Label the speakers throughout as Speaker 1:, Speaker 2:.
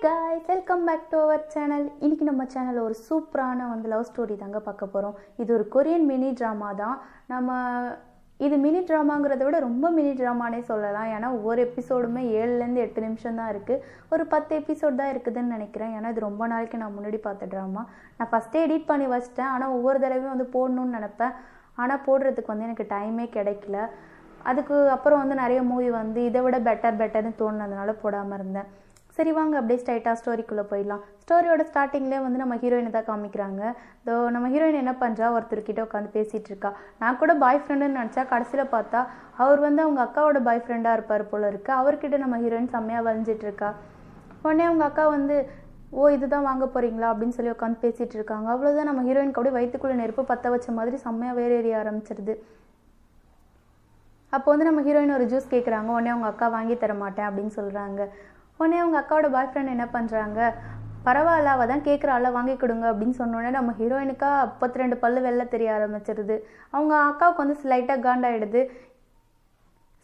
Speaker 1: guys, welcome back to our channel. இன்னைக்கு நம்ம சேனல்ல ஒரு சூப்பரான லவ் ஸ்டோரி தாங்க பார்க்க போறோம். இது ஒரு கொரியன் மினி டிராமா தான். இது மினி டிராமாங்கிறத விட ரொம்ப மினி டிராமானே சொல்லலாம். ஏன்னா ஒவ்வொரு எபிசோடுமே 7ல இருந்து 8 நிமிஷம் தான் இருக்கு. ஒரு 10 எபிசோட் தான் இருக்குதுன்னு நினைக்கிறேன். ஏன்னா இது ரொம்ப நாளைக்கு நான் முன்னாடி பார்த்த டிராமா. நான் ஃபர்ஸ்டே எடிட் பண்ணி வச்சிட்டேன். ஆனால் ஒவ்வொரு தடவையும் போடணும்னு நினைப்பேன். ஆனால் போடுறதுக்கு எனக்கு டைமே கிடைக்கல. அதுக்கு அப்புறம் நிறைய மூவி இதை விட பெட்டர்னு தோணுனதுனால போடாமல் இருந்தேன். சரி வாங்க அப்படியே ஸ்ட்ரைட்டாக ஸ்டோரிக்குள்ளே போயிடலாம். ஸ்டோரியோட ஸ்டார்டிங்லேயே நம்ம ஹீரோயினை தான் காமிக்கிறாங்க. நம்ம ஹீரோயின் என்ன பண்ணுறா, ஒருத்தர்கிட்ட உட்காந்து பேசிகிட்டு இருக்கா. நான் கூட பாய் ஃப்ரெண்டுன்னு நினச்சா கடைசியில் பார்த்தா அவர் அவங்க அக்காவோட பாய் ஃப்ரெண்டாக இருப்பார் போல இருக்கு. அவர்கிட்ட நம்ம ஹீரோயின் செம்மையாக வளைஞ்சிட்டு இருக்கா. உடனே அவங்க அக்கா ஓ இதுதான் வாங்க போகிறீங்களா அப்படின்னு சொல்லி உட்காந்து பேசிகிட்டு இருக்காங்க. அவ்வளோதான் நம்ம ஹீரோயினுக்கு அப்படியே வயிற்றுக்குள்ளே நெருப்பு பற்ற வச்ச மாதிரி செம்மையாக வேறு ஏறிய ஆரம்பிச்சிருது. அப்போ நம்ம ஹீரோயின் ஒரு ஜூஸ் கேட்குறாங்க. உடனே அவங்க அக்கா வாங்கி தர மாட்டேன் அப்படின்னு சொல்கிறாங்க. உடனே அவங்க அக்காவோட பாய் ஃப்ரெண்ட் என்ன பண்ணுறாங்க, பரவாயில்ல அவள் தான் கேட்குறாள் வாங்கி கொடுங்க அப்படின்னு சொன்னோடனே நம்ம ஹீரோயினுக்கா 32 பல்லு வெளில தெரிய ஆரம்பிச்சிருது. அவங்க அக்காவுக்கு லைட்டாக காண்டாயிடுது.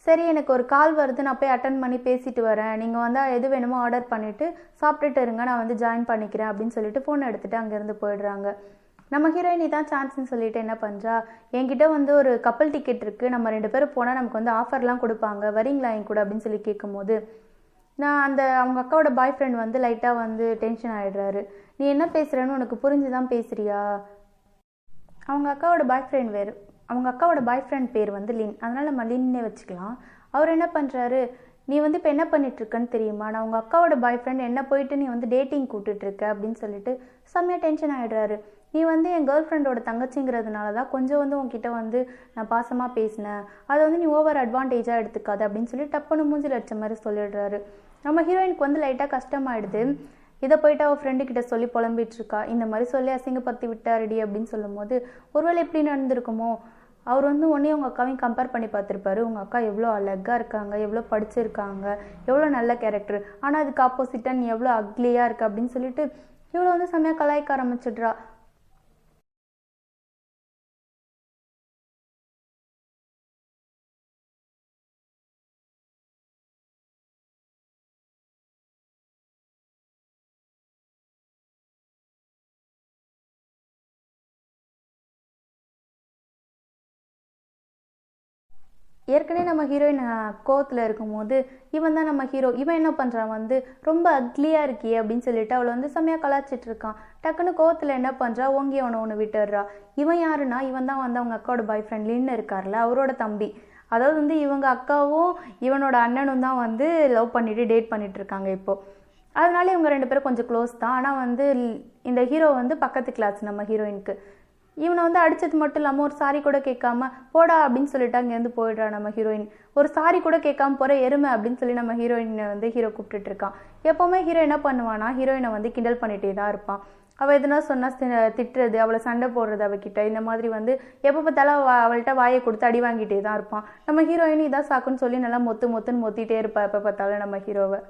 Speaker 1: சரி எனக்கு ஒரு கால் வருது, நான் போய் அட்டன் பண்ணி பேசிட்டு வரேன், நீங்கள் எது வேணுமோ ஆர்டர் பண்ணிவிட்டு சாப்பிட்டுட்டு இருங்க, நான் ஜாயின் பண்ணிக்கிறேன் அப்படின்னு சொல்லிட்டு ஃபோனை எடுத்துகிட்டு அங்கேருந்து போயிடுறாங்க. நம்ம ஹீரோயின் இதான் சான்ஸ்ன்னு சொல்லிட்டு என்ன பண்ணுறா, என்கிட்ட ஒரு கப்பல் டிக்கெட் இருக்குது, நம்ம 2 பேரும் போனால் நமக்கு ஆஃபர்லாம் கொடுப்பாங்க, வரீங்களா என் கூட அப்படின்னு சொல்லி கேட்கும்போது நான் அவங்க அக்காவோட பாய் ஃப்ரெண்ட் லைட்டாக டென்ஷன் ஆகிடுறாரு. நீ என்ன பேசுகிறேன்னு உனக்கு புரிஞ்சுதான் பேசுறியா? அவங்க அக்காவோட பாய் ஃப்ரெண்ட் பேர் லின், அதனால் நம்ம லின்னே வச்சுக்கலாம். அவர் என்ன பண்ணுறாரு, நீ இப்போ என்ன பண்ணிகிட்ருக்கன்னு தெரியுமா, நான் உங்கள் அக்காவோட பாய் ஃப்ரெண்ட் என்ன போயிட்டு நீ டேட்டிங் கூப்பிட்டுட்ருக்க அப்படின்னு சொல்லிட்டு செம்மையாக டென்ஷன் ஆகிடுறாரு. நீ என் கேர்ள் ஃப்ரெண்டோட தங்கச்சிங்கிறதுனால தான் கொஞ்சம் உங்ககிட்ட நான் பாசமாக பேசினேன், அதை நீ ஓவர் அட்வான்டேஜாக எடுத்துக்காது அப்படின்னு சொல்லி டப்புன்னு மூஞ்சில் அடிச்ச மாதிரி சொல்லிடுறாரு. நம்ம ஹீரோயினுக்கு லைட்டாக கஷ்டமாயிடுது. இதை போயிட்டு அவள் ஃப்ரெண்டுக்கிட்ட சொல்லி புலம்பிகிட்ருக்கா. இந்த மாதிரி சொல்லி அசிங்கப்படுத்தி விட்டாருடி அப்படின்னு சொல்லும் போது ஒருவேளை எப்படி நடந்திருக்குமோ, அவர் உடனே உங்கள் அக்காவையும் கம்பேர் பண்ணி பார்த்துருப்பாரு. உங்கள் அக்கா எவ்வளோ அழகாக இருக்காங்க, எவ்வளோ படிச்சிருக்காங்க, எவ்வளோ நல்ல கேரக்டர், ஆனால் அதுக்கு ஆப்போசிட்டாக நீ எவ்வளோ அக்லியாக இருக்க அப்படின்னு சொல்லிட்டு இவ்வளோ செம்மையாக கலாய்க்க ஆரம்பிச்சிடுறா. ஏற்கனவே நம்ம ஹீரோயின் கோவத்தில் இருக்கும்போது இவன் தான் நம்ம ஹீரோ. இவன் என்ன பண்ணுறான், ரொம்ப அக்லியாக இருக்கியே அப்படின்னு சொல்லிட்டு அவளை செம்மையாக கலாச்சிட்டு இருக்கான். டக்குன்னு கோவத்தில் என்ன பண்ணுறா, ஓங்கி அவனை ஒன்று விட்டுடுறா. இவன் யாருன்னா, இவன் தான் அவங்க அக்காவோட பாய் ஃப்ரெண்ட் லின்னு இருக்கார்ல, அவரோட தம்பி. அதாவது இவங்க அக்காவும் இவனோட அண்ணனும் தான் லவ் பண்ணிட்டு டேட் பண்ணிட்டு இருக்காங்க இப்போது. அதனால இவங்க 2 பேரும் கொஞ்சம் க்ளோஸ் தான். ஆனால் இந்த ஹீரோ பக்கத்து கிளாஸ் நம்ம ஹீரோயினுக்கு. இவனை அடித்தது மட்டும் இல்லாமல் ஒரு சாரி கூட கேட்காம போடா அப்படின்னு சொல்லிட்டு அங்கேருந்து போயிடுறா நம்ம ஹீரோயின். ஒரு சாரி கூட கேட்காம போகிற எருமை அப்படின்னு சொல்லி நம்ம ஹீரோயினை ஹீரோ கூப்பிட்டுட்டு இருக்கான். எப்போவுமே ஹீரோ என்ன பண்ணுவானா, ஹீரோயினை கிண்டல் பண்ணிகிட்டே தான் இருப்பான். அவள் எதுனா சொன்னால் திட்டுறது, அவளை சண்டை போடுறது அவகிட்ட, இந்த மாதிரி எப்போ பார்த்தாலும் அவள்கிட்ட வாயை கொடுத்து அடி வாங்கிட்டே தான் இருப்பான். நம்ம ஹீரோயின் இதான் சாக்குன்னு சொல்லி நல்லா மொத்துன்னு மொத்திட்டே இருப்பா எப்போ பார்த்தாலும் நம்ம ஹீரோவை.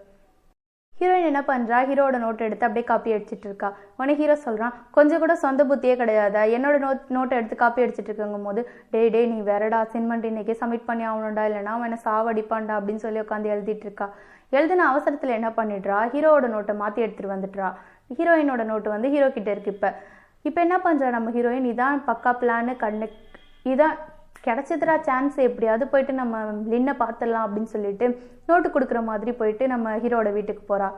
Speaker 1: ஹீரோயின் என்ன பண்ணுறா, ஹீரோட நோட்டை எடுத்து அப்படியே காப்பி அடிச்சிட்டு இருக்கா. உடனே ஹீரோ சொல்கிறான், கொஞ்சம் கூட சொந்த புத்தியே கிடையாதா, என்னோட நோட்டை எடுத்து காப்பி அடிச்சிட்டு இருக்குங்கும் போது டே நீ வேறடா அசைன்மெண்ட் இன்னைக்கே சப்மிட் பண்ணி ஆகணும்டா, இல்லைனா அவனை சாவடிப்பான்டா அப்படின்னு சொல்லி உட்காந்து எழுதிட்டு இருக்கா. எழுதின அவசரத்தில் என்ன பண்ணிடுறா, ஹீரோவோட நோட்டை மாற்றி எடுத்துகிட்டு வந்துடுறா. ஹீரோயினோட நோட்டு ஹீரோ கிட்ட இருக்கு. இப்போ என்ன பண்ணுறா நம்ம ஹீரோயின், இதான் பக்கா பிளான்னு இதான் கிடச்சிதுரா சான்ஸ், எப்படியாவது போயிட்டு நம்ம லின்னை பார்த்துடலாம் அப்படின்னு சொல்லிட்டு நோட்டு கொடுக்குற மாதிரி போயிட்டு நம்ம ஹீரோட வீட்டுக்கு போகிறா.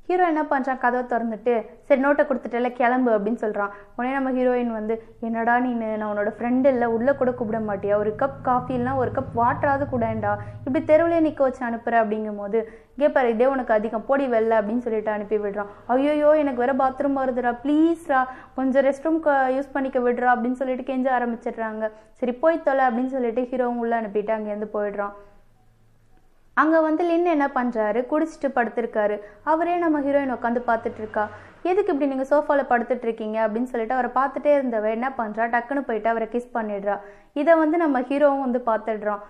Speaker 1: ஹீரோ என்ன பண்ணுறான், கதவை திறந்துட்டு சரி நோட்டை கொடுத்துட்டல கிளம்பு அப்படின்னு சொல்கிறான். உடனே நம்ம ஹீரோயின் என்னடா நான் உன்னோட ஃப்ரெண்டு இல்லை, உள்ளே கூட கூப்பிட மாட்டியா, ஒரு கப் காஃபி இல்லைனா ஒரு கப் வாட்டராவது கூடண்டா, இப்படி தெருவிலே நிற்க வச்சு அனுப்புகிற அப்படிங்கும் போது கேட்பாரு, இதே உனக்கு அதிகம் போடி வெல்ல அப்படின்னு சொல்லிட்டு அனுப்பி விடுறான். ஐயோயோ எனக்கு வேற பாத்ரூம் வருதுடா, ப்ளீஸ்ரா கொஞ்சம் ரெஸ்ட் ரூம் யூஸ் பண்ணிக்க விடுறா அப்படின்னு சொல்லிட்டு கெஞ்ச ஆரம்பிச்சிடுறாங்க. சரி போய் தொலை அப்படின்னு சொல்லிட்டு ஹீரோவும் உள்ளே அனுப்பிட்டு அங்கேருந்து போயிடுறான். அங்கே லின் என்ன பண்ணுறாரு, குடிச்சிட்டு படுத்திருக்காரு. அவரே நம்ம ஹீரோயின் உட்காந்து பார்த்துட்டு இருக்கா. எதுக்கு இப்படி நீங்கள் சோஃபாவில் படுத்துட்டு இருக்கீங்க அப்படின்னு சொல்லிட்டு அவரை பார்த்துட்டே இருந்தவ என்ன பண்ணுறா, டக்குன்னு போயிட்டு அவரை கிஸ் பண்ணிடுறா. இதை நம்ம ஹீரோவும் பார்த்துடுறான்.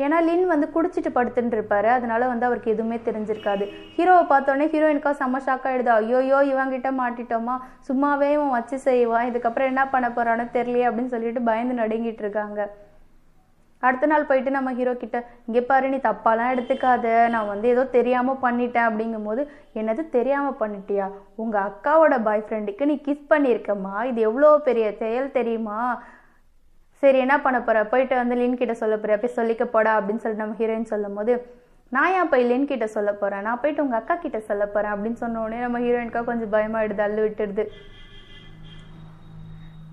Speaker 1: ஏன்னா லின் குடிச்சிட்டு படுத்துட்டு இருப்பாரு, அதனால அவருக்கு எதுவுமே தெரிஞ்சிருக்காது. ஹீரோவை பார்த்தோன்னே ஹீரோயினுக்கா செம்ம ஷாக் ஆகிடுதா. ஐயோயோ இவங்கிட்ட மாட்டிட்டோமா, சும்மாவே இவன் வச்சு செய்வான், இதுக்கப்புறம் என்ன பண்ண போறானோ தெரியலையே அப்படின்னு சொல்லிட்டு பயந்து நடுங்கிட்டு இருக்காங்க. அடுத்த நாள் போயிட்டு நம்ம ஹீரோ கிட்ட, இங்கே பாரு நீ தப்பாலாம் எடுத்துக்காத, நான் வந்து ஏதோ தெரியாமல் பண்ணிட்டேன் அப்படிங்கும்போது, என்னது தெரியாமல் பண்ணிட்டியா, உங்கள் அக்காவோட பாய் ஃப்ரெண்டுக்கு நீ கிஸ் பண்ணியிருக்கம்மா, இது எவ்வளோ பெரிய செயல் தெரியுமா, சரி என்ன பண்ண போகிற, போயிட்டு வந்து லின் கிட்ட சொல்ல போறியா, போய் சொல்லிக்க போடா அப்படின்னு சொல்லிட்டு நம்ம ஹீரோயின் சொல்லும் போது, நான் ஏன் போய் லின் கிட்ட சொல்ல போகிறேன், நான் போயிட்டு உங்கள் அக்கா கிட்ட சொல்ல போகிறேன் அப்படின்னு சொன்ன உடனே நம்ம ஹீரோயினுக்காக கொஞ்சம் பயமாயிடுது, அள்ளு விட்டுடுது.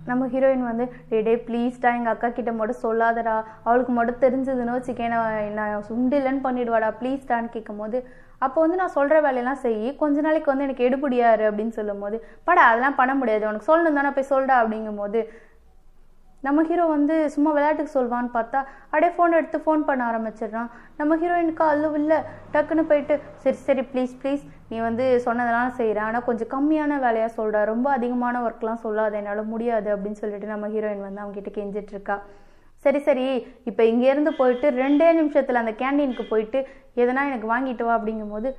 Speaker 1: நம்ம ஹீரோயின் வந்து, டே ப்ளீஸ்டா எங்கள் அக்கா கிட்ட மட்டும் சொல்லாதடா, அவளுக்கு மட்டும் தெரிஞ்சதுன்னு வச்சுக்கேன் நான் சுண்டில்லன்னு பண்ணிடுவாடா ப்ளீஸ்டான்னு கேட்கும் போது, அப்போ வந்து நான் சொல்கிற வேலையெல்லாம் செய், கொஞ்ச நாளைக்கு வந்து எனக்கு எடுபடியாரு அப்படின்னு சொல்லும் போது, படா அதெல்லாம் பண்ண முடியாது, உனக்கு சொல்லணும் தானே போய் சொல்டா அப்படிங்கும் போது, நம்ம ஹீரோ வந்து சும்மா விளையாட்டுக்கு சொல்வான்னு பார்த்தா அப்படியே ஃபோன் எடுத்து ஃபோன் பண்ண ஆரம்பிச்சிடுறான். நம்ம ஹீரோயினுக்கு அழுவு இல்லை, டக்குன்னு போயிட்டு, சரி சரி ப்ளீஸ் நீ வந்து சொன்னதெல்லாம் செய்கிறேன், ஆனால் கொஞ்சம் கம்மியான வேலையாக சொல்கிறா, ரொம்ப அதிகமான ஒர்க்லாம் சொல்லாத, என்னால் முடியாது அப்படின்னு சொல்லிட்டு நம்ம ஹீரோயின் வந்து அவங்ககிட்ட கெஞ்சிட்ருக்கா. சரி இப்போ இங்கேருந்து போயிட்டு 2 நிமிஷத்தில் அந்த கேண்டீனுக்கு போயிட்டு எதனா எனக்கு வாங்கிட்டு வா அப்படிங்கும்போது,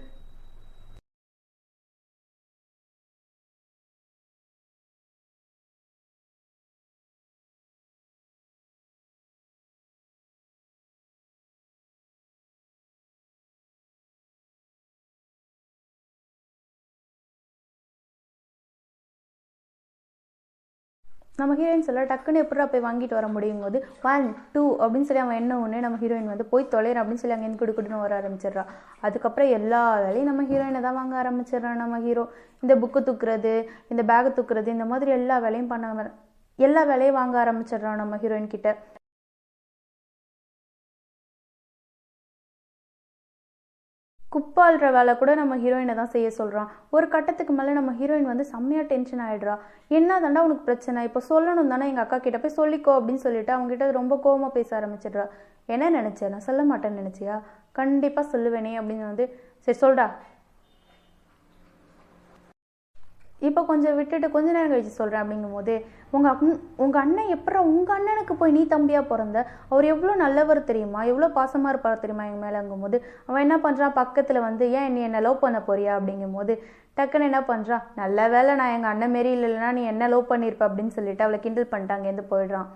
Speaker 1: நம்ம ஹீரோயின் சொல்ல டக்குன்னு எப்படா போய் வாங்கிட்டு வர முடியும் போது 1 2 அப்படின்னு சொல்லி அவன் என்ன ஒன்று நம்ம ஹீரோயின் வந்து போய் தொலைற அப்படின்னு சொல்லி அங்கேருந்து குடுக்குன்னு வர ஆரம்பிச்சிடுறா. அதுக்கப்புறம் எல்லா வேலையும் நம்ம ஹீரோயினை தான் வாங்க ஆரம்பிச்சிடுறான். நம்ம ஹீரோ இந்த புக்கு தூக்குறது, இந்த பேகு தூக்குறது, இந்த மாதிரி எல்லா வேலையும் எல்லா வேலையும் வாங்க ஆரம்பிச்சிடுறான் நம்ம ஹீரோயின் கிட்ட. குப்பாள்ற வேலை கூட நம்ம ஹீரோயினை தான் செய்ய சொல்கிறான். ஒரு கட்டத்துக்கு மேலே நம்ம ஹீரோயின் வந்து செம்மையாக டென்ஷன் ஆகிடுறா. என்ன தாண்டா உனக்கு பிரச்சனை, இப்போ சொல்லணும் தானே, எங்கள் அக்கா கிட்ட போய் சொல்லிக்கோ அப்படின்னு சொல்லிட்டு அவங்ககிட்ட ரொம்ப கோவமாக பேச ஆரம்பிச்சிடுறா. என்ன நினச்சேன், நான் சொல்ல மாட்டேன்னு நினச்சியா, கண்டிப்பாக சொல்லுவேனே அப்படின்னு வந்து, சரி சொல்டா, இப்போ கொஞ்சம் விட்டுட்டு கொஞ்ச நேரம் கழிச்சு சொல்கிறேன் அப்படிங்கும் போது, உங்கள் அண்ணன் எப்படா உங்கள் அண்ணனுக்கு போய் நீ தம்பியாக பிறந்த, அவர் எவ்வளோ நல்லவர் தெரியுமா, எவ்வளோ பாசமாக இருப்பார் தெரியுமா எங்கள் மேலேங்கும் போது, அவன் என்ன பண்ணுறான் பக்கத்தில் வந்து, ஏன் நீ என்ன லவ் பண்ண போறியா அப்படிங்கும் போது, டக்குன்னு என்ன பண்ணுறான், நல்ல வேலை நான் எங்கள் அண்ணன் மாரி இல்லைன்னா நீ என்ன லவ் பண்ணியிருப்ப அப்படின்னு சொல்லிட்டு அவளை கிண்டல் பண்ணிட்டு அங்கேருந்து போயிடுறான்.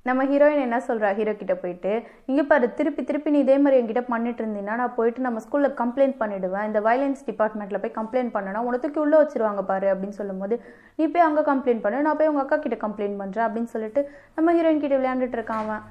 Speaker 1: நம்ம ஹீரோயின் என்ன சொல்கிறா ஹீரோ கிட்ட போயிட்டு, இங்கே பாரு திருப்பி நீ இதே மாதிரி என்கிட்ட பண்ணிட்டு இருந்தீங்கன்னா நான் போயிட்டு நம்ம ஸ்கூலில் கம்ப்ளைண்ட் பண்ணிவிடுவேன், இந்த வயலன்ஸ் டிபார்ட்மெண்ட்டில் போய் கம்ப்ளைண்ட் பண்ணனா உனக்கு உள்ளே வச்சிருவாங்க பாரு அப்படின்னு சொல்லும்போது, நீ போய் அங்கே கம்ப்ளைண்ட் பண்ணு, நான் போய் உங்கள் அக்கா கிட்ட கம்ப்ளைண்ட் பண்ணுறேன் அப்படின்னு சொல்லிட்டு நம்ம ஹீரோயின் கிட்ட விளையாண்டுட்டு இருக்கான் அவன்.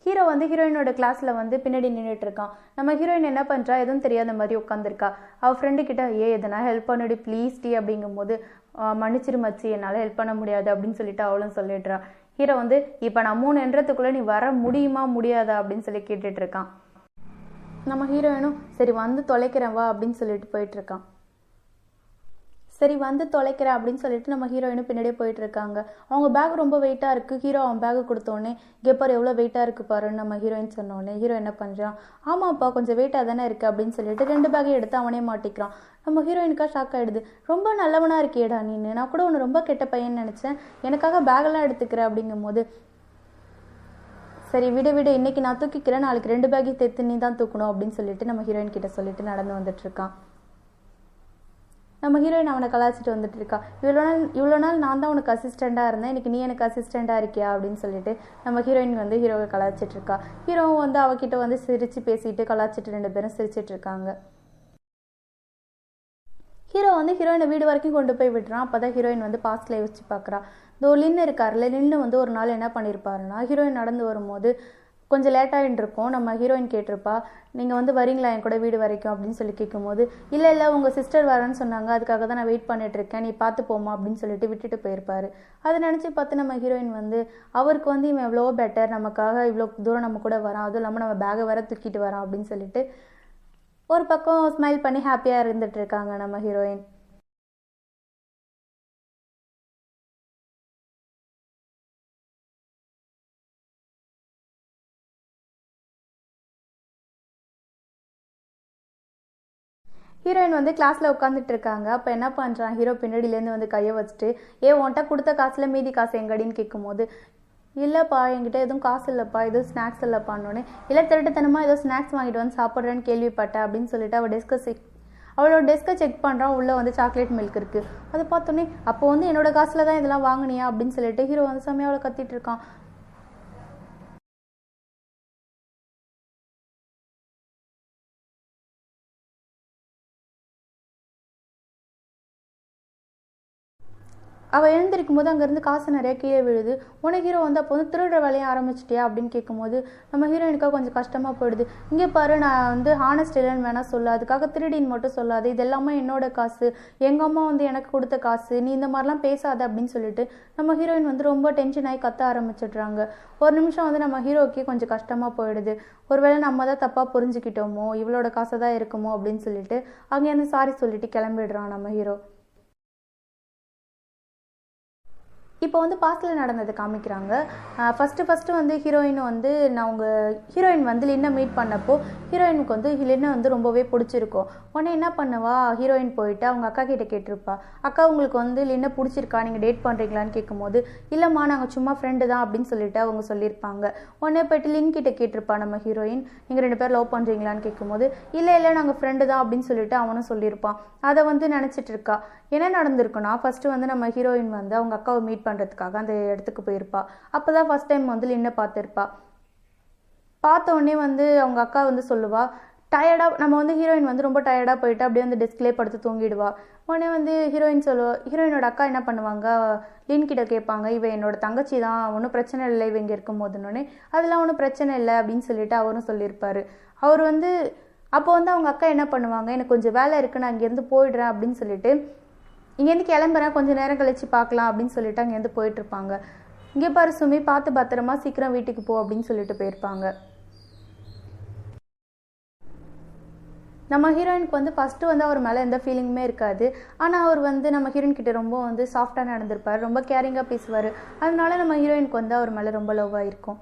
Speaker 1: ஹீரோ வந்து ஹீரோயினோட கிளாஸில் வந்து பின்னாடி நின்றுட்டு இருக்கான். நம்ம ஹீரோயின் என்ன பண்ணுறா, எதுவும் தெரியாத மாதிரி உட்காந்துருக்கா. அவள் ஃப்ரெண்டு கிட்ட, எதனா ஹெல்ப் பண்ணிடு ப்ளீஸ் டி அப்படிங்கும்போது, மன்னிச்சிரு மச்சி என்னால் ஹெல்ப் பண்ண முடியாது அப்படின்னு சொல்லிட்டு அவளும் சொல்லிடுறா. ஹீரோ வந்து, இப்போ நான் 3 என்றதுக்குள்ளே நீ வர முடியுமா முடியாதா அப்படின்னு சொல்லி கேட்டுட்டு இருக்கான். நம்ம ஹீரோயினும் சரி வந்து தொலைக்கிறேன் வா அப்படின்னு சொல்லிட்டு போயிட்டுருக்கான். சரி வந்து தொலைக்கிறேன் அப்படின்னு சொல்லிட்டு நம்ம ஹீரோயினும் பின்னாடியே போயிட்டு இருக்காங்க. அவங்க பேக் ரொம்ப வெயிட்டாக இருக்குது. ஹீரோ அவன் பேக்கு கொடுத்தோடனே, கெப்பர் எவ்வளோ வெயிட்டாக இருக்குது பாருன்னு நம்ம ஹீரோயின் சொன்னோடனே ஹீரோ என்ன பண்ணுறான், ஆமாப்பா கொஞ்சம் வெயிட்டாக தானே இருக்குது அப்படின்னு சொல்லிட்டு 2 பேக்கையும் எடுத்து அவனே மாட்டிக்கிறான். நம்ம ஹீரோயினுக்காக ஷாக் ஆகிடுது. ரொம்ப நல்லவனாக இருக்கேடா நீன்னு, நான் கூட ஒன்று ரொம்ப கெட்ட பையன்னு நினச்சேன், எனக்காக பேக்கெல்லாம் எடுத்துக்கிறேன் அப்படிங்கும் போது, சரி விடு இன்னைக்கு நான் தூக்கிக்கிறேன், நாளைக்கு 2 பேக்கையும் சேர்த்து நீ தான் தூக்கணும் அப்படின்னு சொல்லிட்டு நம்ம ஹீரோயின் கிட்ட சொல்லிட்டு நடந்து வந்துட்டுருக்கான். நம்ம ஹீரோயின் அவனை கலாச்சிட்டு வந்துட்டு இருக்கா. இவ்வளோ நாள் நான் தான் உனக்கு அசிஸ்டண்ட்டாக இருந்தேன், இன்னைக்கு நீ எனக்கு அசிஸ்டண்ட்டாக இருக்கியா அப்படின்னு சொல்லிட்டு நம்ம ஹீரோயின் வந்து ஹீரோவை கலாச்சிட்டு இருக்கா. ஹீரோவும் வந்து அவகிட்ட வந்து சிரித்து பேசிட்டு கலாச்சிட்டு 2 பேரும் சிரிச்சிட்டு இருக்காங்க. ஹீரோ வந்து ஹீரோயினை வீடு வரைக்கும் கொண்டு போய் விடுறான். அப்போ தான் ஹீரோயின் வந்து பாஸ்டில் யோசிச்சு பார்க்குறா. இதோ லின்னு இருக்கார்ல, லின்னு வந்து ஒரு நாள் என்ன பண்ணியிருப்பாருன்னா, ஹீரோயின் நடந்து வரும்போது கொஞ்சம் லேட்டாகிட்டு இருக்கும். நம்ம ஹீரோயின் கேட்டிருப்பா, நீங்கள் வந்து வரீங்களா என் கூட வீடு வரைக்கும் அப்படின்னு சொல்லி கேட்கும்போது, இல்லை உங்கள் சிஸ்டர் வரேன்னு சொன்னாங்க, அதுக்காக தான் நான் வெயிட் பண்ணிட்டுருக்கேன், நீ பார்த்து போமா அப்படின்னு சொல்லிட்டு விட்டுட்டு போயிருப்பார். அதை நினச்சி பார்த்து நம்ம ஹீரோயின் வந்து, அவருக்கு வந்து இவன் எவ்வளோ பெட்டர், நமக்காக இவ்வளோ தூரம் நம்ம கூட வரான், அதுவும் இல்லாமல் நம்ம பேகை வர தூக்கிட்டு வரான் அப்படின்னு சொல்லிட்டு ஒரு பக்கம் ஸ்மைல் பண்ணி ஹாப்பியாக இருந்துட்டு இருக்காங்க நம்ம ஹீரோயின். ஹீரோயின் வந்து கிளாஸில் உட்காந்துட்டு இருக்காங்க. அப்போ என்ன பண்ணுறான், ஹீரோ பின்னாடியிலேருந்து வந்து கையை வச்சுட்டு, உன்கிட்ட கொடுத்த காசில் மீதி காசு எங்கடின்னு கேட்கும்போது, இல்லைப்பா என்கிட்ட எதுவும் காசு இல்லைப்பா, எதுவும் ஸ்நாக்ஸ் இல்லைப்பான்னொன்னே, இல்லை திருட்டுத்தனமாக ஏதோ ஸ்நாக்ஸ் வாங்கிட்டு வந்து சாப்பிட்றேன்னு கேள்விப்பட்டேன் அப்படின்னு சொல்லிட்டு அவளோட டெஸ்க்கை செக் பண்ணுறான். உள்ளே வந்து சாக்லேட் மில்க் இருக்குது. அதை பார்த்தோன்னே, அப்போ வந்து என்னோட காசில் தான் இதெல்லாம் வாங்கினியா அப்படின்னு சொல்லிட்டு ஹீரோ வந்து செம்மையாக அவளை கத்திட்டு இருக்கான். அவள் எழுந்திருக்கும் போது அங்கேருந்து காசு நிறைய கீழே விழுது. உனக்கு ஹீரோ வந்து அப்போ வந்து திருடுற வேலையை ஆரம்பிச்சிட்டியா அப்படின்னு கேட்கும்போது நம்ம ஹீரோயினுக்காக கொஞ்சம் கஷ்டமாக போயிடுது. இங்கே பாரு, நான் வந்து ஹானஸ்ட் இல்லைன்னு வேணால் சொல்ல, அதுக்காக திருடின்னு மட்டும் சொல்லாது, இது எல்லாமே என்னோட காசு, எங்கள் அம்மா வந்து எனக்கு கொடுத்த காசு, நீ இந்த மாதிரிலாம் பேசாத அப்படின்னு சொல்லிட்டு நம்ம ஹீரோயின் வந்து ரொம்ப டென்ஷன் ஆகி கத்த ஆரம்பிச்சிடுறாங்க. ஒரு நிமிஷம் வந்து நம்ம ஹீரோக்கே கொஞ்சம் கஷ்டமாக போயிடுது. ஒருவேளை நம்ம தான் தப்பாக புரிஞ்சுக்கிட்டோமோ, இவளோட காசை தான் இருக்குமோ அப்படின்னு சொல்லிட்டு அங்கேருந்து சாரி சொல்லிட்டு கிளம்பிடுறான் நம்ம ஹீரோ. இப்போ வந்து பாஸ்டில் நடந்ததை காமிக்கிறாங்க. ஃபஸ்ட்டு வந்து ஹீரோயின் வந்து ஹீரோயின் வந்து லின்னை மீட் பண்ணப்போ ஹீரோயினுக்கு வந்து லின்னை வந்து ரொம்பவே பிடிச்சிருக்கும். உடனே என்ன பண்ணுவா, ஹீரோயின் போயிட்டு அவங்க அக்கா கிட்டே கேட்டிருப்பா, அக்கா உங்களுக்கு வந்து லின்னை பிடிச்சிருக்கா, நீங்கள் டேட் பண்ணுறீங்களான்னு கேட்கும்போது, இல்லைம்மா நாங்கள் சும்மா ஃப்ரெண்டு தான் அப்படின்னு சொல்லிட்டு அவங்க சொல்லியிருப்பாங்க. உடனே போயிட்டு லின் கிட்டே கேட்டிருப்பா நம்ம ஹீரோயின், நீங்கள் 2 பேர் லவ் பண்ணுறீங்களான்னு கேட்கும்போது, இல்லை நாங்கள் ஃப்ரெண்டு தான் அப்படின்னு சொல்லிட்டு அவனும் சொல்லியிருப்பான். அதை வந்து நினச்சிட்டு இருக்கா. என்ன நடந்திருக்குன்னா, ஃபஸ்ட்டு வந்து நம்ம ஹீரோயின் வந்து அவங்க அக்காவை மீட் பண்ணுறதுக்காக அந்த இடத்துக்கு போயிருப்பா. அப்போ தான் ஃபஸ்ட் டைம் வந்து லின்னை பார்த்துருப்பா. பார்த்த உடனே வந்து அவங்க அக்கா வந்து சொல்லுவா, டயர்டாக நம்ம வந்து ஹீரோயின் வந்து ரொம்ப டயர்டாக போயிட்டு அப்படியே வந்து டெஸ்க்லேயே படுத்து தூங்கிடுவா. உடனே வந்து ஹீரோயினோட அக்கா என்ன பண்ணுவாங்க, லின் கிட்ட கேட்பாங்க, இவன் என்னோட தங்கச்சி தான், ஒன்றும் பிரச்சனை இல்லை இவங்க இருக்கும் போதுன்னொடனே, அதெல்லாம் ஒன்றும் பிரச்சனை இல்லை அப்படின்னு சொல்லிட்டு அவரும் சொல்லியிருப்பார். அவர் வந்து அப்போ வந்து அவங்க அக்கா என்ன பண்ணுவாங்க, எனக்கு கொஞ்சம் வேலை இருக்குது நான் இங்கேருந்து போயிடுறேன் அப்படின்னு சொல்லிட்டு, இங்கேருந்து கிளம்புறேன் கொஞ்சம் நேரம் கழிச்சு பார்க்கலாம் அப்படின்னு சொல்லிட்டு அங்கேருந்து போயிட்டுருப்பாங்க. இங்கே பாரு சுமி, பார்த்து பத்திரமா சீக்கிரம் வீட்டுக்கு போ அப்படின்னு சொல்லிட்டு போயிருப்பாங்க. நம்ம ஹீரோயினுக்கு வந்து ஃபஸ்ட்டு வந்து அவர் மேலே எந்த ஃபீலிங்குமே இருக்காது. ஆனால் அவர் வந்து நம்ம ஹீரோயின் கிட்ட ரொம்ப வந்து சாஃப்டாக நடந்திருப்பார், ரொம்ப கேரிங்காக பேசுவார். அதனால நம்ம ஹீரோயினுக்கு வந்து அவர் மேலே ரொம்ப லவ்வாக இருக்கும்.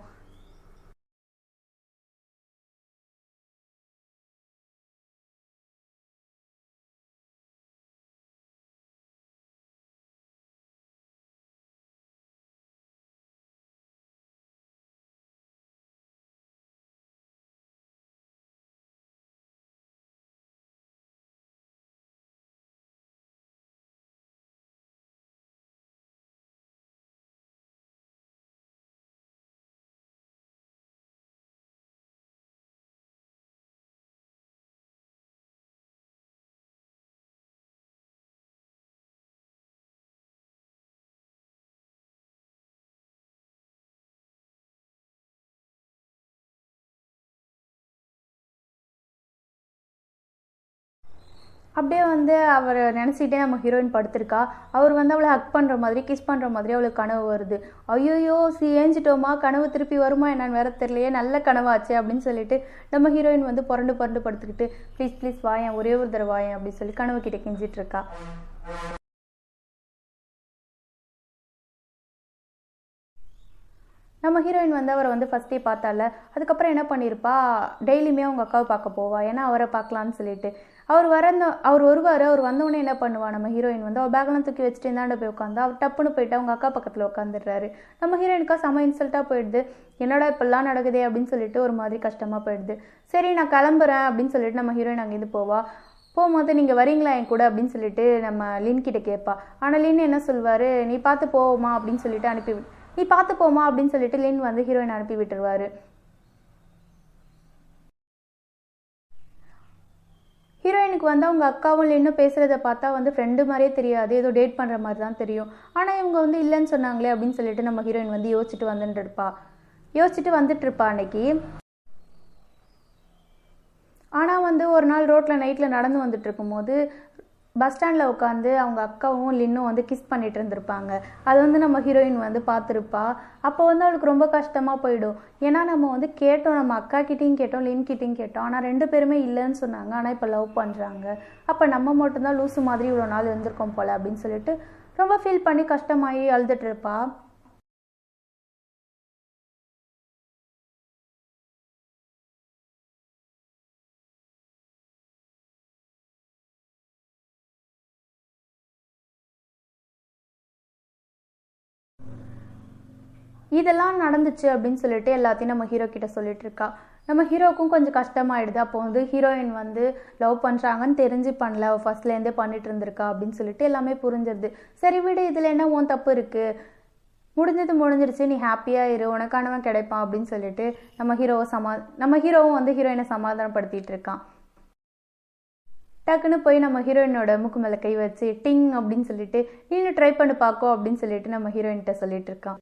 Speaker 1: அப்படியே வந்து அவர் நினச்சிக்கிட்டே நம்ம ஹீரோயின் படுத்திருக்கா. அவர் வந்து அவளை ஹக் பண்ணுற மாதிரி கிஸ் பண்ணுற மாதிரி அவளுக்கு கனவு வருது. ஐயோயோ ஏஞ்சிட்டோமா, கனவு திருப்பி வருமா என்னன்னு வேற தெரியலையே, நல்ல கனவாச்சு அப்படின்னு சொல்லிட்டு நம்ம ஹீரோயின் வந்து புரண்டு படுத்துக்கிட்டு, ப்ளீஸ் ப்ளீஸ் வாயேன், ஒரே ஒரு தடவை வாயேன் அப்படின்னு சொல்லி கனவு கிட்ட கெஞ்சிட்டு இருக்கா. நம்ம ஹீரோயின் வந்து அவரை வந்து ஃபஸ்ட்டே பார்த்தால, அதுக்கப்புறம் என்ன பண்ணியிருப்பா, டெய்லியுமே அவங்க அக்காவை பார்க்க போவா, ஏன்னா அவரை பார்க்கலான்னு சொல்லிட்டு. அவர் வருவார். அவர் வந்தவொடனே என்ன பண்ணுவா, நம்ம ஹீரோயின் வந்து அவர் பேக்லாம் தூக்கி வச்சுட்டு இந்தாண்ட போய் உட்காந்து அவர் டப்புன்னு போயிட்டு அவங்க அக்கா பக்கத்தில் உட்காந்துடுறாரு. நம்ம ஹீரோயினுக்கா செம இன்சல்ட்டாக போயிடுது. என்னடா இப்பெல்லாம் நடக்குதே அப்படின்னு சொல்லிட்டு ஒரு மாதிரி கஷ்டமாக போயிடுது. சரி நான் கிளம்புறேன் அப்படின்னு சொல்லிட்டு நம்ம ஹீரோயின் அங்கேருந்து போவா. போகும்போது நீங்கள் வரீங்களா என் கூட அப்படின்னு சொல்லிட்டு நம்ம லின் கிட்ட கேட்பா. ஆனால் லின் என்ன சொல்வார், நீ பார்த்து போமா அப்படின்னு சொல்லிட்டு நீ பார்த்து போமா அப்படின்னு சொல்லிட்டு லின் வந்து ஹீரோயின் அனுப்பி விட்டுருவாரு. ஹீரோயினுக்கு வந்து அவங்க அக்காவும் லின்னும் பேசுகிறத பார்த்தா வந்து ஃப்ரெண்டு மாதிரியே தெரியாது, ஏதோ டேட் பண்ணுற மாதிரி தான் தெரியும். ஆனால் இவங்க வந்து இல்லைன்னு சொன்னாங்களே அப்படின்னு சொல்லிட்டு நம்ம ஹீரோயின் வந்து யோசிச்சுட்டு வந்துட்டு இருப்பா அன்னைக்கு. ஆனால் வந்து ஒரு நாள் ரோட்டில் நைட்டில் நடந்து வந்துட்டு இருக்கும்போது பஸ் ஸ்டாண்டில் உட்காந்து அவங்க அக்காவும் லின்னும் வந்து கிஸ் பண்ணிட்டு இருந்திருப்பாங்க. அது வந்து நம்ம ஹீரோயின் வந்து பார்த்துருப்பா. அப்போ வந்து அவளுக்கு ரொம்ப கஷ்டமாக போயிடும். ஏன்னா நம்ம வந்து கேட்டோம், நம்ம அக்கா கிட்டேயும் கேட்டோம், லின் கிட்டேயும் கேட்டோம், ஆனால் 2 பேருமே இல்லைன்னு சொன்னாங்க. ஆனால் இப்போ லவ் பண்ணுறாங்க, அப்போ நம்ம மட்டும்தான் லூசு மாதிரி இவ்வளோ நாள் இருந்திருக்கோம் போல் அப்படின்னு சொல்லிட்டு ரொம்ப ஃபீல் பண்ணி கஷ்டமாகி அழுதுட்டு இருப்பா. இதெல்லாம் நடந்துச்சு அப்படின்னு சொல்லிட்டு எல்லாத்தையும் நம்ம ஹீரோ கிட்ட சொல்லிட்டு இருக்கா. நம்ம ஹீரோவுக்கும் கொஞ்சம் கஷ்டமாயிடுது. அப்போ வந்து ஹீரோயின் வந்து லவ் பண்ணுறாங்கன்னு தெரிஞ்சு பண்ணல, அவள் ஃபர்ஸ்ட்லேருந்தே பண்ணிட்டு இருந்திருக்கா அப்படின்னு சொல்லிட்டு எல்லாமே புரிஞ்சிருது. சரி விடு, இதில் என்ன உன் தப்பு இருக்குது, முடிஞ்சிருச்சு, நீ ஹாப்பியாக இரு, உனக்கானவன் கிடைப்பான் அப்படின்னு சொல்லிட்டு நம்ம ஹீரோவும் வந்து ஹீரோயினை சமாதானப்படுத்திட்டு இருக்கான். டக்குன்னு போய் நம்ம ஹீரோயினோட மூக்கு மேலே கை வச்சு டிங் அப்படின்னு சொல்லிட்டு நீனு ட்ரை பண்ணி பார்க்கோ அப்படின்னு சொல்லிட்டு நம்ம ஹீரோயின்கிட்ட சொல்லிட்டு இருக்கான்.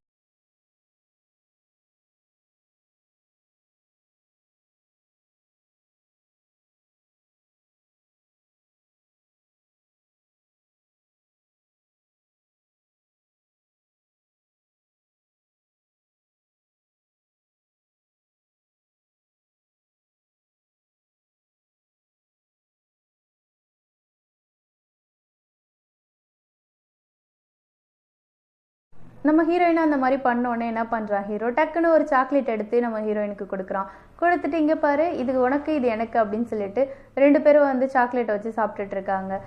Speaker 1: நம்ம ஹீரோயின் அந்த மாதிரி பண்ணோன்னே என்ன பண்ணுறான் ஹீரோ, டக்குன்னு ஒரு சாக்லேட் எடுத்து நம்ம ஹீரோயினுக்கு கொடுக்குறான். கொடுத்துட்டு இங்கே பாரு, இது உனக்கு இது எனக்கு அப்படின்னு சொல்லிட்டு 2 பேரும் வந்து சாக்லேட்டை வச்சு சாப்பிட்டுட்டு இருக்காங்க.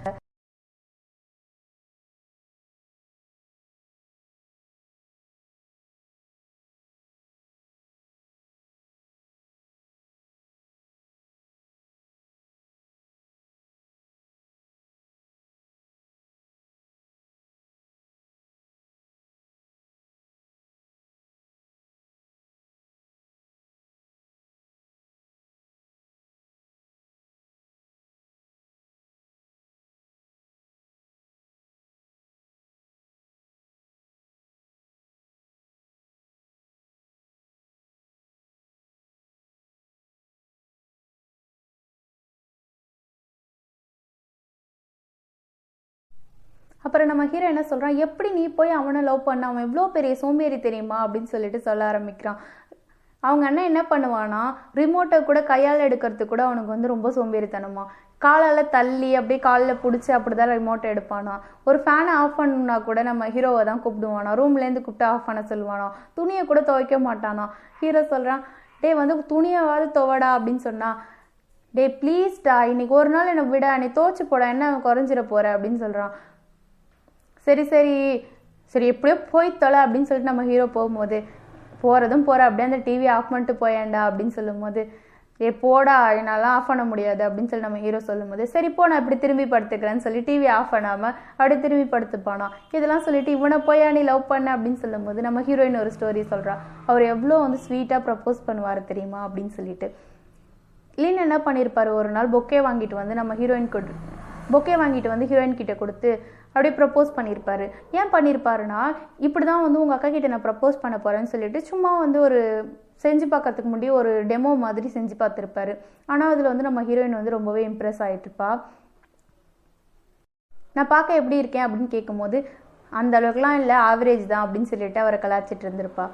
Speaker 1: அப்புறம் நம்ம ஹீரோ என்ன சொல்கிறான், எப்படி நீ போய் அவனை லவ் பண்ண, அவன் எவ்வளோ பெரிய சோம்பேறி தெரியுமா அப்படின்னு சொல்லிட்டு சொல்ல ஆரம்பிக்கிறான். அவங்க அண்ணன் என்ன பண்ணுவானா, ரிமோட்டை கூட கையால் எடுக்கிறதுக்கு கூட அவனுக்கு வந்து ரொம்ப சோம்பேறித்தனமா, காலால் தள்ளி அப்படியே காலில் பிடிச்சி அப்படி தான் ரிமோட்டை எடுப்பானா. ஒரு ஃபேனை ஆஃப் பண்ணா கூட நம்ம ஹீரோவை தான் கூப்பிடுவானா, ரூம்லேருந்து கூப்பிட்டு ஆஃப் பண்ண சொல்லுவானா, துணியை கூட துவைக்க மாட்டானா. ஹீரோ சொல்கிறான், டே வந்து துணியாவது துவடா அப்படின்னு சொன்னா, டே ப்ளீஸ்டா இன்னைக்கு ஒரு நாள் என்னை விட, நீ துவைச்சு போட, என்ன குறைஞ்சிட போகிற அப்படின்னு சொல்கிறான். சரி சரி சரி எப்படியோ போய் தொலை அப்படின்னு சொல்லிட்டு நம்ம ஹீரோ போகும்போது, போகிறதும் போகிற அப்படியே அந்த டிவி ஆஃப் பண்ணிட்டு போயேன்டா அப்படின்னு சொல்லும்போது, போடா என்னால் ஆஃப் பண்ண முடியாது அப்படின்னு சொல்லி நம்ம ஹீரோ சொல்லும்போது, சரி போ நான் இப்படி திரும்பி படுத்துக்கிறேன்னு சொல்லி டிவி ஆஃப் பண்ணாமல் அப்படியே திரும்பி படுத்துப்பானா. இதெல்லாம் சொல்லிட்டு இவனை போயா நீ லவ் பண்ண அப்படின்னு சொல்லும்போது நம்ம ஹீரோயின் ஒரு ஸ்டோரி சொல்கிறா. அவர் எவ்வளோ வந்து ஸ்வீட்டாக ப்ரப்போஸ் பண்ணுவார் தெரியுமா அப்படின்னு சொல்லிட்டு. லின் என்ன பண்ணியிருப்பார், ஒரு நாள் பொக்கே வாங்கிட்டு வந்து ஹீரோயின் கிட்ட கொடுத்து அப்படியே ப்ரப்போஸ் பண்ணியிருப்பாரு. ஏன் பண்ணியிருப்பாருன்னா, இப்படி தான் வந்து உங்கள் அக்கா கிட்ட நான் ப்ரப்போஸ் பண்ண போகிறேன்னு சொல்லிட்டு சும்மா வந்து ஒரு செஞ்சு பார்க்கறதுக்கு முன்னாடி ஒரு டெமோ மாதிரி செஞ்சு பார்த்துருப்பாரு. ஆனால் அதில் வந்து நம்ம ஹீரோயின் வந்து ரொம்பவே இம்ப்ரெஸ் ஆகிட்டுருப்பா. நான் பார்க்க எப்படி இருக்கேன் அப்படின்னு கேட்கும்போது, அந்த அளவுக்குலாம் இல்லை, ஆவரேஜ் தான் அப்படின்னு சொல்லிட்டு அவரை கலாச்சிட்டு இருந்திருப்பா.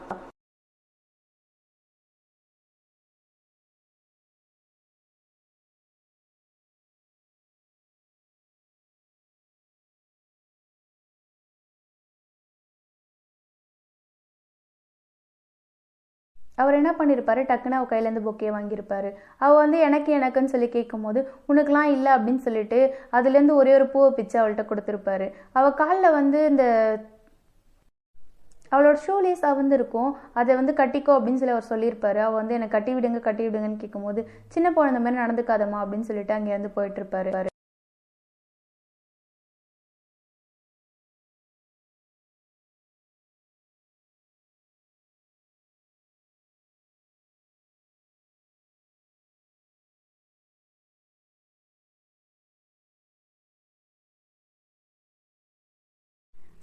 Speaker 1: அவர் என்ன பண்ணியிருப்பாரு, டக்குன்னு அவள் கையிலேருந்து பொக்கே வாங்கியிருப்பாரு. அவள் வந்து எனக்குன்னு சொல்லி கேட்கும்போது, உனக்குலாம் இல்லை அப்படின்னு சொல்லிட்டு அதுலேருந்து ஒரே ஒரு பூவை பிச்சு அவள்கிட்ட கொடுத்துருப்பாரு. அவள் காலில் வந்து இந்த அவளோட ஷூலேஸ் வந்து இருக்கும், அதை வந்து கட்டிக்கோ அப்படின்னு சொல்லி அவர் சொல்லியிருப்பாரு. அவள் வந்து என்னை கட்டி விடுங்கன்னு கேட்கும்போது, சின்ன குழந்தை மாதிரி நடந்துக்காதம்மா அப்படின்னு சொல்லிட்டு அங்கேருந்து போயிட்டு இருப்பாரு.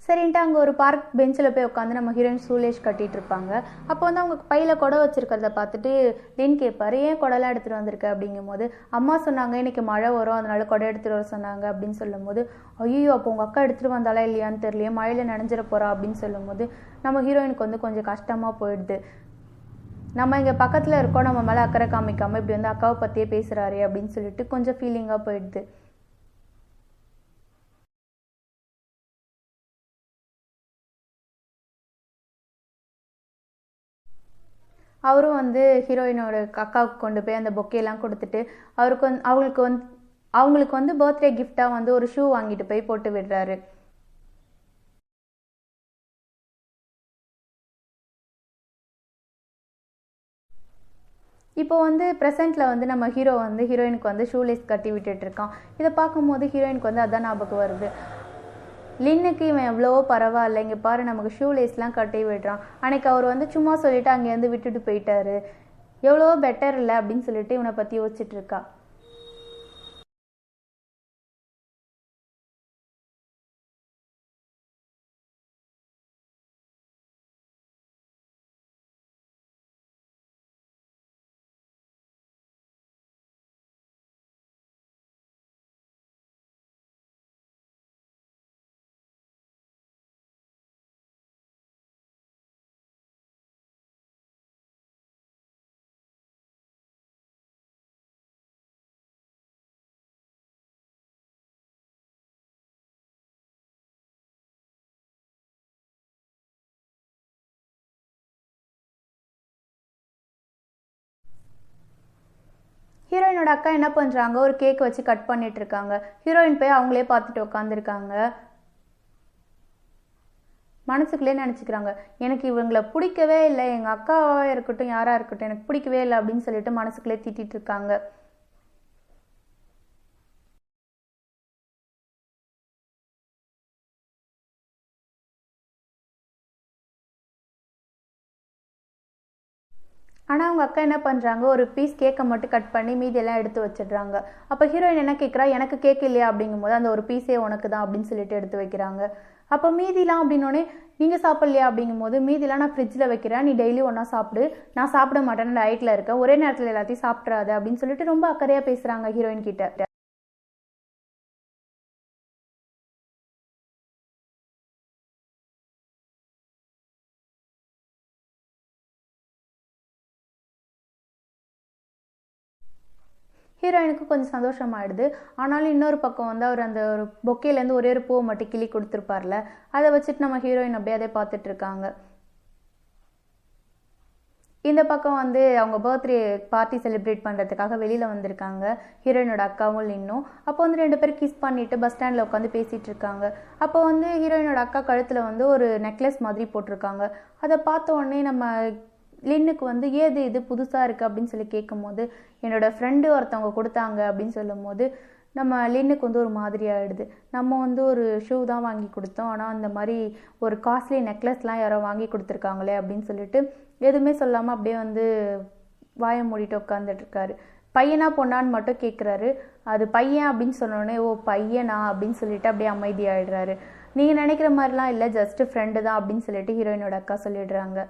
Speaker 1: சரின்ட்டு அங்கே ஒரு பார்க் பெஞ்சில் போய் உட்காந்து நம்ம ஹீரோயின் ஷூலேஸ் கட்டிகிட்டு இருப்பாங்க. அப்போ வந்து அவங்க பையில் குடை வச்சுருக்கிறத பார்த்துட்டு லின் கேட்பாரு, ஏன் குடலாம் எடுத்துகிட்டு வந்திருக்க அப்படிங்கும்போது, அம்மா சொன்னாங்க இன்றைக்கி மழை வரும் அதனால குடை எடுத்துகிட்டு வர சொன்னாங்க அப்படின்னு சொல்லும்போது, ஐயோ அப்போ உங்கள் அக்கா எடுத்துகிட்டு வந்தாலா இல்லையான்னு தெரியலையே, மழையில் நனைஞ்சிட போகிறா அப்படின்னு சொல்லும்போது நம்ம ஹீரோயினுக்கு வந்து கொஞ்சம் கஷ்டமாக போயிடுது. நம்ம இங்கே பக்கத்தில் இருக்கோம், நம்ம மேலே அக்கறை காமிக்காமல் இப்படி வந்து அக்காவை பற்றியே பேசுகிறாரு அப்படின்னு சொல்லிட்டு கொஞ்சம் ஃபீலிங்காக போயிடுது. அவரும் வந்து ஹீரோயினோட அக்காவுக்கு கொண்டு போய் அந்த பொக்கேலாம் கொடுத்துட்டு அவங்களுக்கு வந்து பர்த்டே கிஃப்டாக வந்து ஒரு ஷூ வாங்கிட்டு போய் போட்டு விடுறாரு. இப்போ வந்து ப்ரெசென்ட்டில் வந்து நம்ம ஹீரோ வந்து ஹீரோயினுக்கு வந்து ஷூலேஸ் கட்டி விட்டுட்ருக்கான். இதை பார்க்கும்போது ஹீரோயினுக்கு வந்து அதான் ஞாபகம் வருது. லின்னுக்கு இவன் எவ்வளவோ பரவாயில்ல, இங்கே பாரு நமக்கு ஷூலேஸ்லாம் கட்டி விடுறான். அன்னைக்கு அவர் வந்து சும்மா சொல்லிட்டு அங்கேருந்து விட்டுட்டு போயிட்டாரு, எவ்வளவோ பெட்டர் இல்லை அப்படின்னு சொல்லிட்டு இவனை பற்றி யோசிச்சுட்டு இருக்கா. ஹீரோயினோட அக்கா என்ன பண்ணுறாங்க, ஒரு கேக் வச்சு கட் பண்ணிட்டு இருக்காங்க. ஹீரோயின் போய் அவங்களே பார்த்துட்டு உட்காந்துருக்காங்க. மனசுக்குள்ளே நினச்சிக்கிறாங்க, எனக்கு இவங்களை பிடிக்கவே இல்லை, எங்கள் அக்காவாக இருக்கட்டும் யாராக இருக்கட்டும் எனக்கு பிடிக்கவே இல்லை அப்படின்னு சொல்லிட்டு மனசுக்குள்ளே திட்டிட்டு இருக்காங்க. ஆனால் அவங்க அக்கா என்ன பண்ணுறாங்க, ஒரு பீஸ் கேக்கை மட்டும் கட் பண்ணி மீதியெல்லாம் எடுத்து வச்சிடுறாங்க. அப்போ ஹீரோயின் என்ன கேட்குறா, எனக்கு கேக் இல்லையா அப்படிங்கும்போது அந்த ஒரு பீஸே உனக்கு தான் அப்படின்னு சொல்லிட்டு எடுத்து வைக்கிறாங்க. அப்போ மீதிலாம் அப்படின்னோடனே நீங்கள் சாப்பிட்லையா அப்படிங்கும்போது, மீதிலாம் நான் ஃப்ரிட்ஜில் வைக்கிறேன், நீ டெய்லி ஒன்றா சாப்பிடு, நான் சாப்பிட மாட்டேன், டயட்டில் இருக்கேன், ஒரே நேரத்தில் எல்லாத்தையும் சாப்பிட்றாது அப்படின்னு சொல்லிட்டு ரொம்ப அக்கறையாக பேசுகிறாங்க ஹீரோயின் கிட்ட. ஹீரோயினுக்கு கொஞ்சம் சந்தோஷமாயிடுது. ஆனாலும் இன்னொரு பக்கம் வந்து அவர் அந்த ஒரு பொக்கேலேருந்து ஒரே ஒரு பூவை மட்டும் கிள்ளி கொடுத்துருப்பார்ல, அதை வச்சுட்டு நம்ம ஹீரோயின் அப்படியே அதை பார்த்துட்டு இருக்காங்க. இந்த பக்கம் வந்து அவங்க பர்த்டே பார்ட்டி செலிப்ரேட் பண்ணுறதுக்காக வெளியில் வந்திருக்காங்க ஹீரோயினோட அக்காவும் லின்னும். அப்போ வந்து 2 பேரும் கிஸ் பண்ணிவிட்டு பஸ் ஸ்டாண்டில் உட்காந்து பேசிகிட்டு இருக்காங்க. அப்போ வந்து ஹீரோயினோட அக்கா கழுத்தில் வந்து ஒரு நெக்லஸ் மாதிரி போட்டிருக்காங்க. அதை பார்த்த உடனே நம்ம லின்னுக்கு வந்து ஏது இது புதுசாக இருக்குது அப்படின்னு சொல்லி கேட்கும்போது, என்னோடய ஃப்ரெண்டு ஒருத்தவங்க கொடுத்தாங்க அப்படின்னு சொல்லும்போது நம்ம லின்னுக்கு வந்து ஒரு மாதிரி ஆகிடுது. நம்ம வந்து ஒரு ஷூ தான் வாங்கி கொடுத்தோம், ஆனால் அந்த மாதிரி ஒரு காஸ்ட்லி நெக்லஸ்லாம் யாரோ வாங்கி கொடுத்துருக்காங்களே அப்படின்னு சொல்லிட்டு எதுவுமே சொல்லாமல் அப்படியே வந்து வாயை மூடிட்டு உட்காந்துட்ருக்காரு. பையனா பொண்ணான்னு மட்டும் கேட்குறாரு. அது பையன் அப்படின்னு சொன்னோடனே ஓ பையனா அப்படின்னு சொல்லிட்டு அப்படியே அமைதியாகிடுறாரு. நீங்கள் நினைக்கிற மாதிரிலாம் இல்லை, ஜஸ்ட்டு ஃப்ரெண்டு தான் அப்படின்னு சொல்லிட்டு ஹீரோயினோட அக்கா சொல்லிடுறாங்க.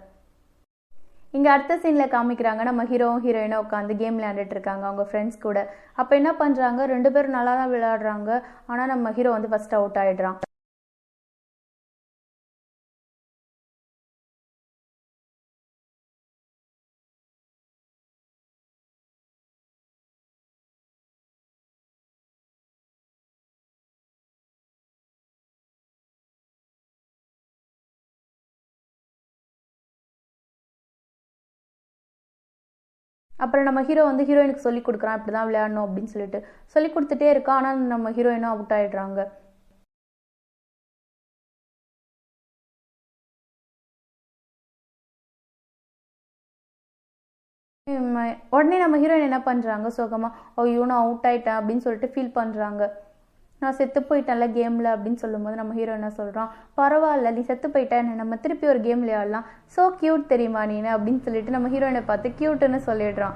Speaker 1: இங்கே அடுத்த சீனில் காமிக்கிறாங்க, நம்ம ஹீரோவும் ஹீரோயினும் உட்காந்து கேம் விளையாண்டுட்டு இருக்காங்க அவங்க ஃப்ரெண்ட்ஸ் கூட. அப்போ என்ன பண்ணுறாங்க, 2 பேரும் நல்லா தான் விளையாடுறாங்க. ஆனால் நம்ம ஹீரோ வந்து ஃபஸ்ட் அவுட் ஆகிடுறான். அப்புறம் நம்ம ஹீரோ வந்து ஹீரோயினுக்கு சொல்லி கொடுக்குறான், இப்படி தான் விளையாடணும் அப்படின்னு சொல்லிட்டு சொல்லி கொடுத்துட்டே இருக்கான். ஆனால் நம்ம ஹீரோயினும் அவுட் ஆகிடுறாங்க. உடனே நம்ம ஹீரோயின் என்ன பண்ணுறாங்க சோகமாக, ஐயோ நான் அவுட் ஆகிட்டேன் அப்படின்னு சொல்லிட்டு ஃபீல் பண்ணுறாங்க. நான் செத்து போயிட்டேன்ல கேமில் அப்படின்னு சொல்லும்போது நம்ம ஹீரோ என்ன சொல்கிறான், பரவாயில்ல நீ செத்து போயிட்டேன், நம்ம திருப்பி ஒரு கேம் விளையாடலாம், ஸோ க்யூட் தெரியுமா நீனு அப்படின்னு சொல்லிட்டு நம்ம ஹீரோயினை பார்த்து க்யூட்டுன்னு சொல்லிடுறான்.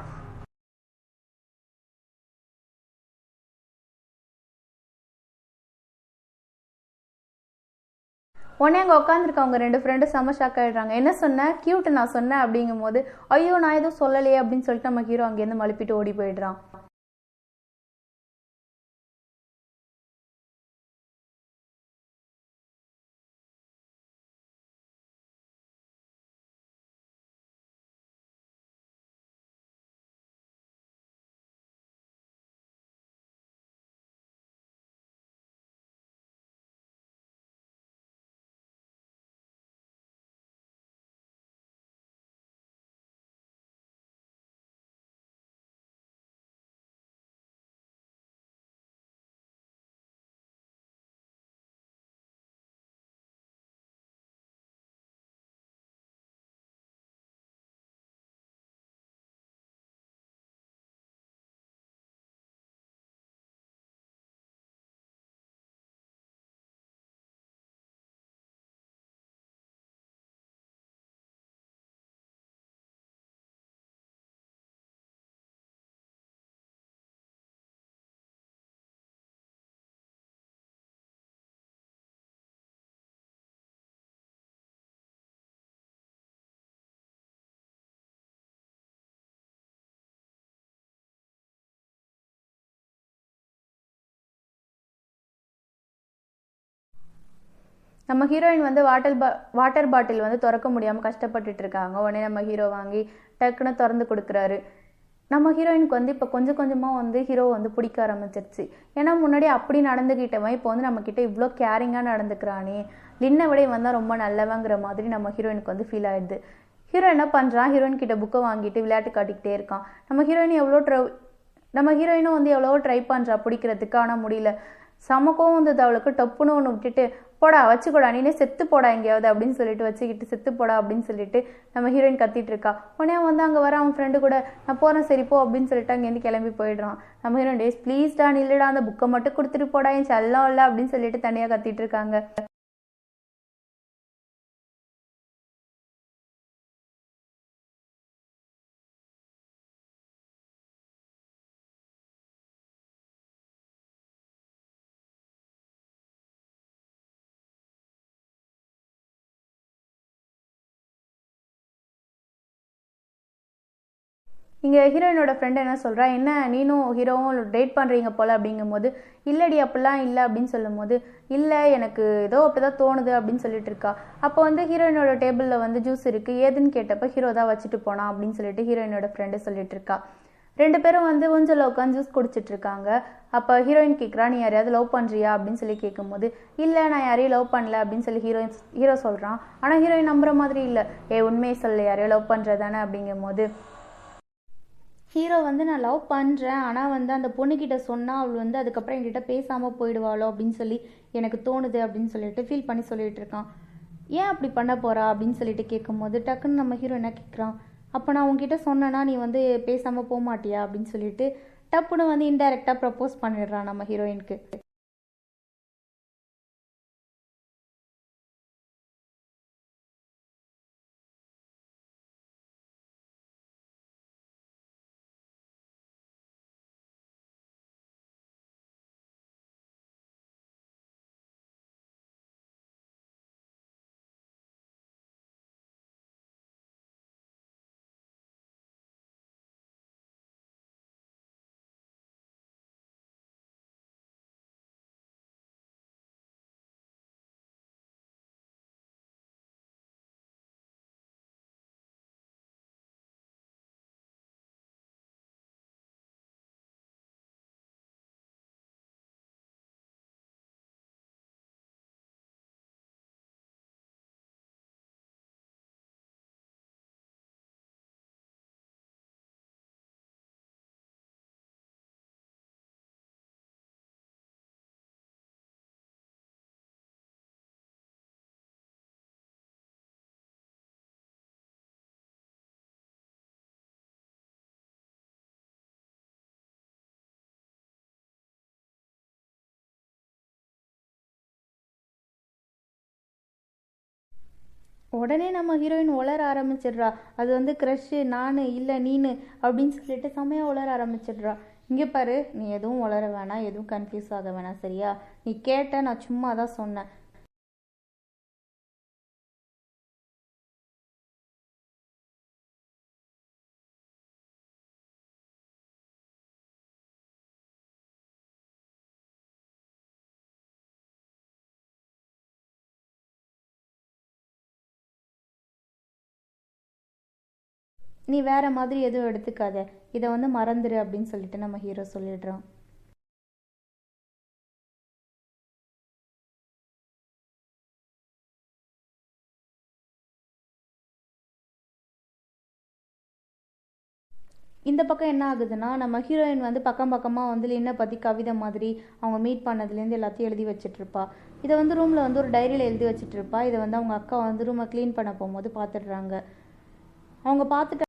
Speaker 1: உடனே அங்கே உட்காந்துருக்கவங்க 2 ஃப்ரெண்டு செம்ம ஷாக் ஆகிடுறாங்க. என்ன சொன்னேன், க்யூட்டு நான் சொன்னேன் அப்படிங்கும்போது, ஐயோ நான் எதுவும் சொல்லலையே அப்படின்னு சொல்லிட்டு நம்ம ஹீரோ அங்கேருந்து மழுப்பிட்டு ஓடி போயிடுறான். நம்ம ஹீரோயின் வந்து வாட்டர் பாட்டில் வந்து திறக்க முடியாமல் கஷ்டப்பட்டுட்டு இருக்காங்க. உடனே நம்ம ஹீரோ வாங்கி டக்குன்னு திறந்து கொடுக்குறாரு. நம்ம ஹீரோயினுக்கு வந்து இப்போ கொஞ்சம் கொஞ்சமாக வந்து ஹீரோ வந்து பிடிக்க ஆரம்பிச்சிருச்சு. ஏன்னா முன்னாடி அப்படி நடந்துக்கிட்டவன் இப்போ வந்து நம்மக்கிட்ட இவ்வளோ கேரிங்காக நடந்துக்கிறானே, லின்னை விட இவன் தான் ரொம்ப நல்லவங்கிற மாதிரி நம்ம ஹீரோயினுக்கு வந்து ஃபீல் ஆயிடுது. ஹீரோ என்ன பண்ணுறான், ஹீரோயின் கிட்ட புக்கை வாங்கிட்டு விளையாட்டு காட்டிக்கிட்டே இருக்கான். நம்ம ஹீரோயினும் வந்து எவ்வளவோ ட்ரை பண்ணுறா பிடிக்கிறதுக்கு, ஆனால் முடியல. சமக்கவும் வந்தது அவளுக்கு. டப்புன்னு ஒன்று விட்டுட்டு போடா வச்சுக்கூடா, நீனே செத்து போடா எங்கேயாவது அப்படின்னு சொல்லிட்டு வச்சுக்கிட்டு செத்து போடா அப்படின்னு சொல்லிட்டு நம்ம ஹீரோயின் கத்திட்டு இருக்கா. உடனே வந்து அங்கே வர அவன் ஃப்ரெண்டு கூட நான் போகிறேன் சரி போ அப்படின்னு சொல்லிட்டு அங்கேருந்து கிளம்பி போயிடுறான். நம்ம ஹீரோயின் டேஸ் ப்ளீஸ்டா இல்லைடா அந்த புக்கை மட்டும் கொடுத்துட்டு போடா என் செல்லம் இல்லை அப்படின்னு சொல்லிட்டு தனியாக கத்திட்டு இருக்காங்க. இங்கே ஹீரோயினோட ஃப்ரெண்டு என்ன சொல்கிறா, என்ன நீனும் ஹீரோவும் டேட் பண்ணுறீங்க போல் அப்படிங்கும்போது, இல்லடி அப்படிலாம் இல்லை அப்படின்னு சொல்லும்போது, இல்லை எனக்கு ஏதோ அப்படி தான் தோணுது அப்படின்னு சொல்லிட்டு இருக்கா. அப்போ வந்து ஹீரோயினோட டேபிளில் வந்து ஜூஸ் இருக்குது, ஏதுன்னு கேட்டப்போ ஹீரோ தான் வச்சுட்டு போனான் அப்படின்னு சொல்லிட்டு ஹீரோயினோட ஃப்ரெண்டு சொல்லிட்டு இருக்கா. 2 பேரும் வந்து ஊஞ்சலில் உட்காந்து ஜூஸ் குடிச்சிட்டு இருக்காங்க. அப்போ ஹீரோயின் கேட்குறா, நீ யாரையாவது லவ் பண்ணுறியா அப்படின்னு சொல்லி கேட்கும்போது, இல்லை நான் யாரையும் லவ் பண்ணல அப்படின்னு சொல்லி ஹீரோ சொல்கிறான். ஆனால் ஹீரோயின் நம்புற மாதிரி இல்லை. உண்மையை சொல்ல யாரையோ லவ் பண்ணுறதானே அப்படிங்கும்போது ஹீரோ வந்து நான் லவ் பண்ணுறேன், ஆனால் வந்து அந்த பொண்ணுக்கிட்ட சொன்னால் அவள் வந்து அதுக்கப்புறம் என்கிட்ட பேசாமல் போயிடுவாளோ அப்படின்னு சொல்லி எனக்கு தோணுது அப்படின்னு சொல்லிட்டு ஃபீல் பண்ணி சொல்லிட்டு இருக்கான். ஏன் அப்படி பண்ண போகிறா அப்படின்னு சொல்லிட்டு கேட்கும்போது டக்குன்னு நம்ம ஹீரோ என்ன கேட்குறான், அப்போ நான் உங்ககிட்ட சொன்னேன்னா நீ வந்து பேசாமல் போக மாட்டியா அப்படின்னு சொல்லிட்டு டப்புன்னு வந்து இன்டைரக்டாக ப்ரப்போஸ் பண்ணிடுறான் நம்ம ஹீரோயினுக்கு. உடனே நம்ம ஹீரோயின் உளர ஆரம்பிச்சிடுறா. அது வந்து க்ரஷ்ஷு, நான் இல்லை நீனு அப்படின்னு சொல்லிட்டு செம்மையாக உளர ஆரம்பிச்சிடுறா. இங்கே பாரு, நீ எதுவும் உளர வேணாம், எதுவும் கன்ஃபியூஸ் ஆக வேணாம் சரியா, நீ கேட்ட நான் சும்மா தான் சொன்னேன். நீ வேற மாதிரி எதுவும் எடுத்துக்காத, இதை வந்து மறந்துடு அப்படின்னு சொல்லிட்டு நம்ம ஹீரோ சொல்லிடுறான். இந்த பக்கம் என்ன ஆகுதுன்னா, நம்ம ஹீரோயின் வந்து பக்கம் பக்கமாக வந்து லின்னை பற்றி கவிதை மாதிரி அவங்க மீட் பண்ணதுலேருந்து எல்லாத்தையும் எழுதி வச்சிட்ருப்பா. இதை வந்து ரூமில் வந்து ஒரு டைரியில் எழுதி வச்சிட்ருப்பா. இதை வந்து அவங்க அக்கா வந்து ரூமை க்ளீன் பண்ண போகும்போது பார்த்துடுறாங்க. அவங்க பார்த்துட்டு